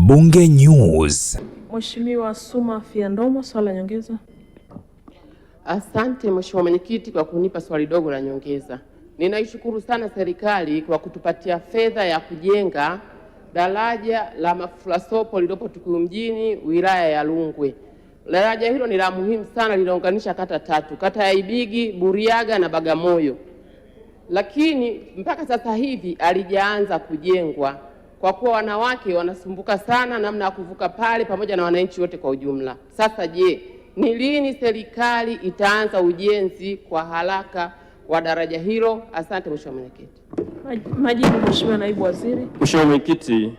Bunge News. Mheshimiwa Suma Fiandomo, swali la nyongeza. Asante Mheshimiwa Mwenyekiti kwa kunipa swali dogo la nyongeza. Ninaishukuru sana serikali kwa kutupatia fedha ya kujenga daraja la Mafulasopo lililopo Tukuyu mjini, wilaya ya Rungwe. Daraja hilo ni la muhimu sana, linaunganisha kata tatu, kata ya Ibigi, Buriaga na Bagamoyo. Lakini mpaka sasa hivi alijaanza kujengwa kwa kuwa wanawake wanasumbuka sana namna ya kuvuka pale pamoja na wananchi wote kwa ujumla. Sasa je, ni lini serikali itaanza ujenzi kwa haraka wa daraja hilo? Asante Mheshimiwa Mwenyekiti. Majibu Mheshimiwa Naibu Waziri. Mheshimiwa Mwenyekiti,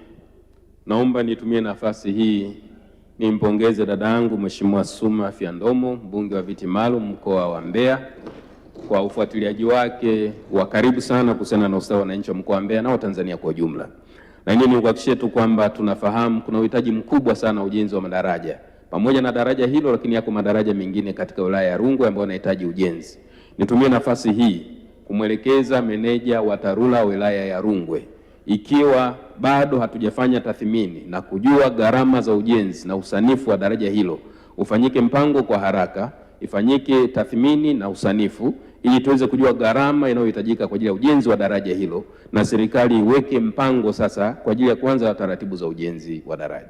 naomba nitumie nafasi hii nimpongeze dada yangu Mheshimiwa Suma Fiandomo, mbunge wa viti maalum mkoa wa Mbeya, kwa ufuatiliaji wake wa karibu sana kuhusiana na ustawi wa wananchi wa mkoa wa Mbeya na Tanzania kwa ujumla. Na hili ni kuhakikishia tu kwamba tunafahamu kuna uhitaji mkubwa sana ujenzi wa madaraja. Pamoja na daraja hilo, lakini yako madaraja mengine katika wilaya ya Rungwe ambayo yanahitaji ujenzi. Nitumie nafasi hii kumwelekeza meneja wa TARURA wilaya ya Rungwe, ikiwa bado hatujafanya tathmini na kujua gharama za ujenzi na usanifu wa daraja hilo, ufanyike mpango kwa haraka, ifanyike tathmini na usanifu ili tuweze kujua gharama inayohitajika kwa ajili ya ujenzi wa daraja hilo, na serikali iweke mpango sasa kwa ajili ya kuanza taratibu za ujenzi wa daraja.